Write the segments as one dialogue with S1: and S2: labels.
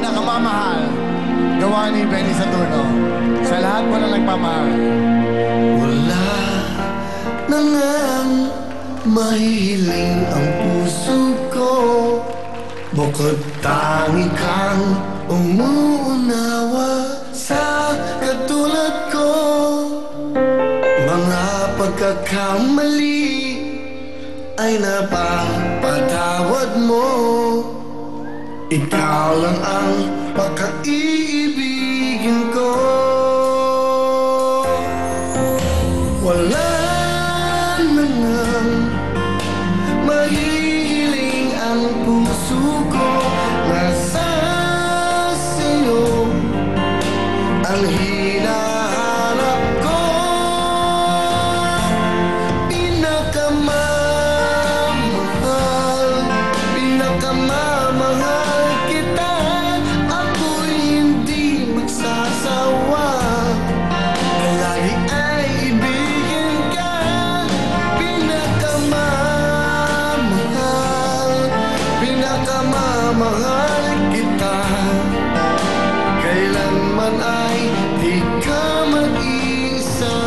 S1: pinakamamahal. Gawa ni Benny Saturno. Sa lahat mo na nagmamahal.
S2: Wala na ngang mahihiling ang puso ko, bukod tangi kang umuunawa sa katulad ko. Mga pagkakamali ay napapatawad mo. Ikaw lang ang pagkaiibigin ko. Wala na ngang mahihiling ang puso ko. Nasa sa'yo ang hinahanap ko. Pinakamamahal, pinakamamahal kita. Ako'y hindi magsasawa na lagi ay ibigin ka. Pinakamamahal, pinakamamahal kita. Kailanman ay di ka mag-isa.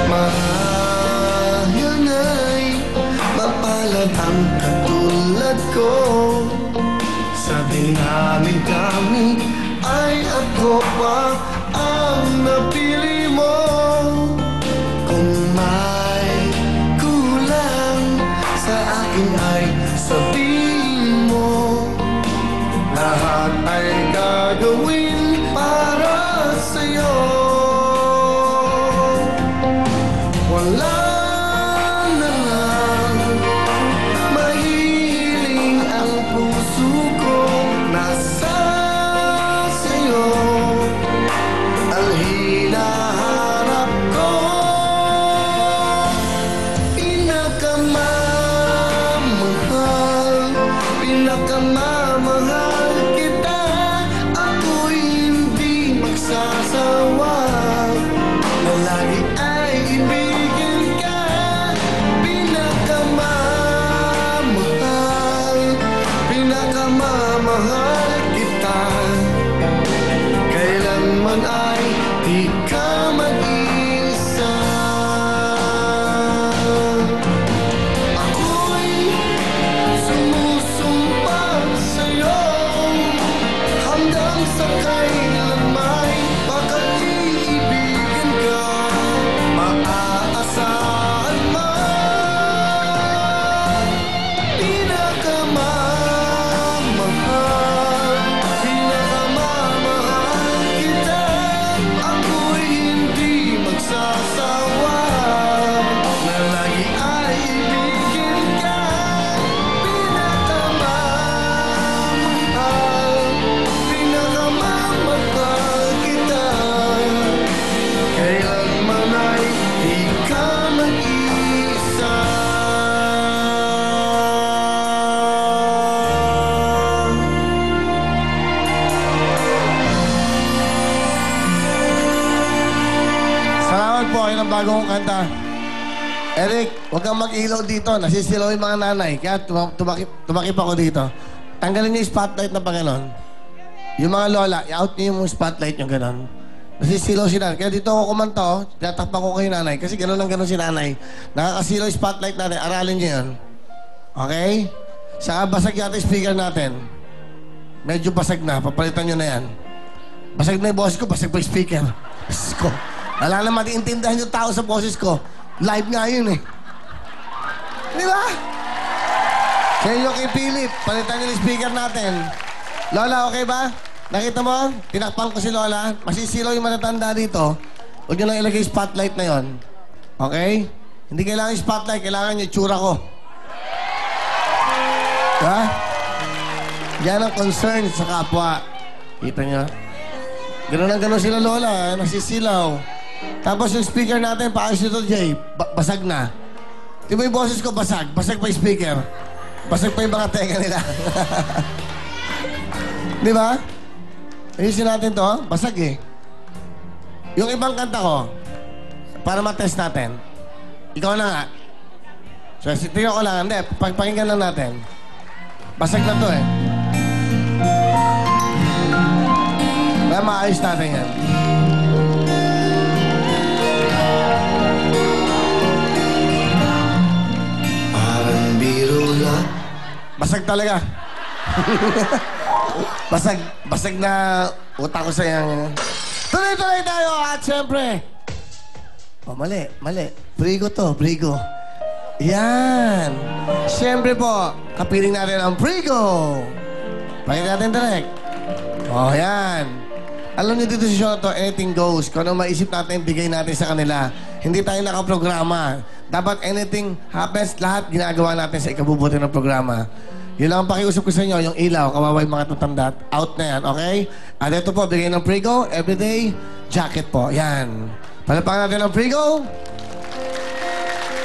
S2: Mahal na'y mapalad ang katulad ko. Sa dinami-dami ay ako pa ang napili mo. Kung may kulang sa akin ay sabihin mo. Lahat ay gagawin para sa'yo. Wala na lang mahihiling ang puso ko. Nasa sa'yo ang hinahanap ko. Pinakamamahal, pinakamamahal kita. Ako'y hindi magsasawa na lagi ay ibigin ka. Pinakamamahal, pinakamamahal kita. Kailanman ay di ka mag-isa. Ako'y sumusumpa sa'yo hanggang sa kailanman pagkaiibigin ka. Maaasahan man. Pinakamamahal, pinakamamahal kita. Ako'y hindi magsasawa na lagi ay ibigin ka. Pinakamamahal, pinakamamahal kita. Kailanman ay di ka mag-isa.
S1: Salamat po. Yun ang bagong kanta. Eric, huwag kang mag-ilaw dito. Nasisilaw yung mga nanay. Kaya tumakip ako dito. Tanggalin niyo yung spotlight na Panginoon. Yung mga lola, i-out niyo yung spotlight yung gano'n. Nasisilaw si nanay. Kaya dito ako kumanta, oh. Tatakpan ko kay nanay. Kasi gano'n lang gano'n si nanay. Nakakasilaw yung spotlight natin. Aralin niyo yun. Okay? Saka basag yata yung speaker natin. Medyo basag na. Papalitan niyo na yan. Basag na yung boses ko, basag pa yung speaker. Diyos ko. Wala na matiintindihan yung tao sa boses ko. Live nga yun eh. Di ba? Sa inyo kay Philip, palitan niyo yung speaker natin. Lola, okay ba? Nakita mo? Tinakpan ko si Lola. Masisilaw yung matatanda dito. Huwag niyo lang ilagay yung spotlight na yon. Okay? Hindi kailangan yung spotlight. Kailangan yung tsura ko. Ha? Yan ang concern sa kapwa. Kita niyo? Ganun ang ganun sila Lola. Nasisilaw. Tapos yung speaker natin, paayos nito, Jay. Basag na. Di ba yung boses ko basag? Basag pa yung speaker. Basag pa yung mga tenga nila. Di ba? Ayusin natin to. Basag eh. Yung ibang kanta ko, para matest natin, ikaw na nga. So, tingnan ko lang. Hindi, pagpakinggan lang natin. Basag na to eh. Kaya maayos natin yan.
S2: Parang biro lang.
S1: Basag talaga. basag na utak ko sa yan. Tuloy-tuloy tayo at syempre. Oh, mali. Brigo to, Brigo. Yan. Syempre po, kapiling natin ang Brigo. Pakita natin direct. Oh, yan. Alam niyo dito sa show na to, anything goes. Kung ano maisip natin, bigay natin sa kanila. Hindi tayo nakaprograma. Dapat anything happens, lahat ginagawa natin sa ikabubuti ng programa. Yun lang ang pakiusap ko sa inyo, yung ilaw, kawawa yung mga tatanda. Out na yan, okay? At ito po, bigay ng Prigo, everyday jacket po. Yan. Palapakan natin ang Prigo.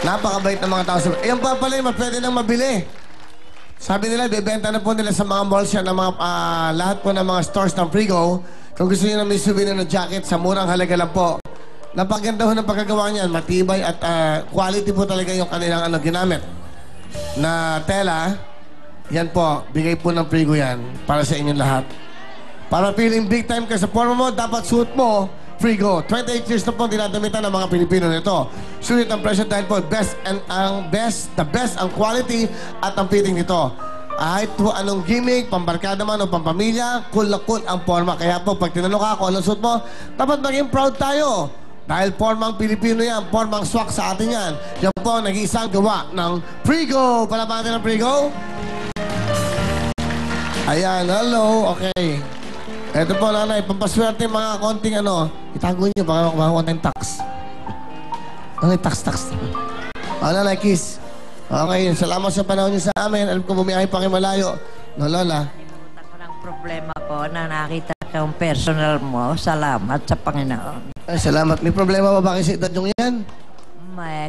S1: Napakabait ng mga tao. Ayan pa pala yung pwede nang mabili. Sabi nila, bibenta na po nila sa mga malls yan, ng mga, lahat po ng mga stores ng Prigo. Kung gusto nyo na may souvenir ng jacket, sa murang halaga lang po. Napaganda ho ng pagkagawa niyan, matibay at quality po talaga yung kanilang ginamit na tela. Yan po, bigay po ng Prigo yan para sa inyong lahat. Para feeling big time ka sa forma mo, dapat suit mo, Prigo. 28 years na po dinadamitan ng mga Pilipino nito. Sulit ang presyo dahil po the best ang quality at ang fitting nito. Kahit po anong gimmick, pambarkada man o pampamilya, cool na cool ang forma. Kaya po, pag tinanong ka kung anong suit mo, dapat maging proud tayo. Dahil formang Pilipino yan, formang swak sa atin yan. Yan po ang nag-iisang gawa ng Prigo. Palapakan natin ng Prigo. Ayan, hello, okay. Ito po, nanay, pampaswerte mga konting itago nyo, baka konting tax. Tax. Nanay, kiss. Okay, salamat sa panahon nyo sa amin. Alam ko bumiyahe pa kayo malayo. No, Lola?
S3: Kalimutan ko ng problema ko na nakita ko yung personal mo. Salamat sa Panginoon.
S1: Ay, salamat. May problema ba bakit sa edad nyo yan?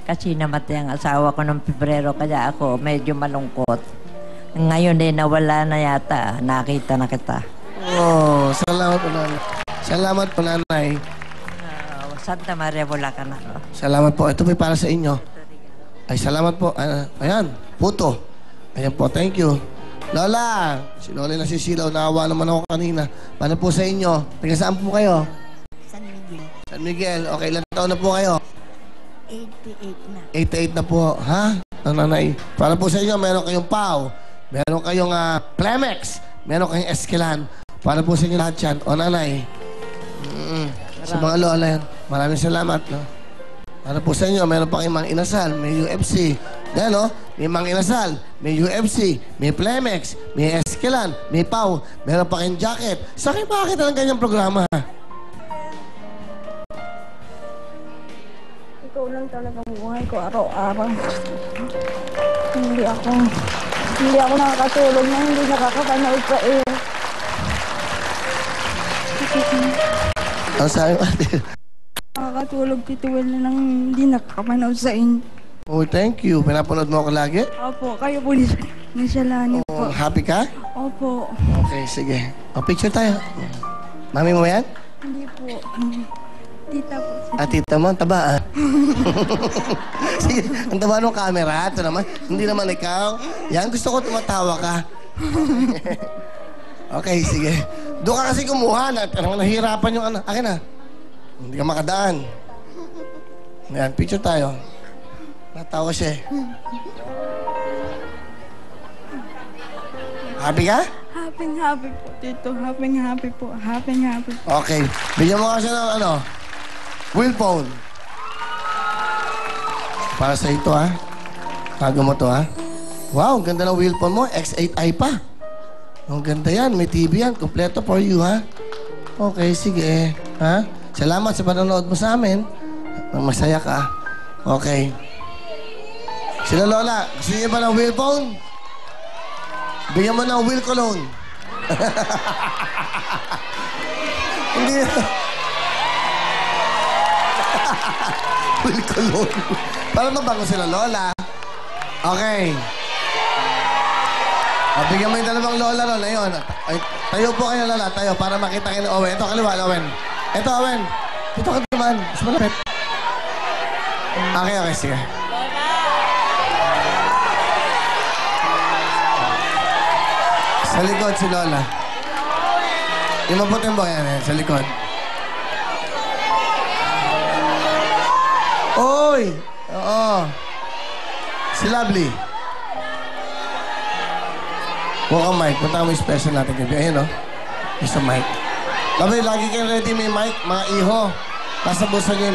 S3: Kasi namatay ang asawa ko noong Pebrero, kaya ako medyo malungkot. Ngayon nawala na yata. Nakita na kita.
S1: Oh, salamat po, nanay. Salamat po, nanay.
S3: Santa Maria, Bulacan ako.
S1: Salamat po. Ito po para sa inyo. Ay, salamat po. Ayan, puto. Ayan po, thank you. Lola, si Lola nasisilaw. Naawa naman ako kanina. Paano po sa inyo? Taga saan po kayo?
S4: San Miguel.
S1: San Miguel. Okay, ilan taon na po kayo?
S4: 88 na.
S1: 88 na po. Ha? Ang nanay. Para po sa inyo, meron kayong PAW. Meron kayong Plemex. Meron kayong Esquilan. Para po sa inyo lahat yan. O nanay. Sa mga lola yan. Maraming salamat. No? Para po sa inyo, meron pa kayong mga inasal. May UFC. Yan, no? May mga inasal. May UFC. May Plemex. May Esquilan. May PAW. Meron pa kayong jacket. Sa akin makakita ng ganyang programa.
S4: Ikaw lang talaga buhay ko araw-araw. Hindi ako nakakatulog na hindi nakakapanood sa iyo.
S1: Ang sabi ate.
S4: Nakakatulog tituwil na nang hindi nakakapanood sa inyo.
S1: Oh, thank you. Pinapanood mo ako lagi?
S4: Opo, kayo po ni Shalani po.
S1: Oh, happy ka?
S4: Opo.
S1: Okay, sige. O, picture tayo. Mami mo yan?
S4: Hindi po. Tita po.
S1: Tita mo, ang taba, Sige, ang taba ng camera. Ito naman. Hindi naman ikaw. Yan, gusto ko tumatawa ka. Okay, sige. Doon ka kasi kumuha. Nahihirapan yung akin na. Hindi ka makadaan. Yan, picture tayo. Natawa siya eh. Happy ka?
S4: Happy po, Tito. Happy po.
S1: Okay. Bigyan mo kasi ng wheel phone. Para sa ito, ha? Tago mo to, ha? Wow, ang ganda ng wheel phone mo. X8i pa. Ang ganda yan. May TV yan. Kompleto for you, ha? Okay, sige. Ha? Salamat sa panonood mo sa amin. Masaya ka. Okay. Sila Lola, gusto niyo ba ng wheel phone? Bigyan mo ng wheel cologne. Hindi. Wheel cologne. Para mabango sila Lola. Okay. Bigyan mo yung dalawang Lola ron. Ayun. Ay, tayo po kayo Lola. Tayo para makita kayo ng Owen. Ito kaliwa, Owen. Ito, Owen. Ito ka naman. Mas malapit. Okay, sige. Sa likod si Lola. Yung maputing boy, yan, sa likod. Oy! Oo. Si Lovely. Huwag ang mic. Punta mo yung special natin gabi. Ayun, Isa mic. Lovely, lagi kayo ready may mic. Mga iho. Nasa busa nyo yung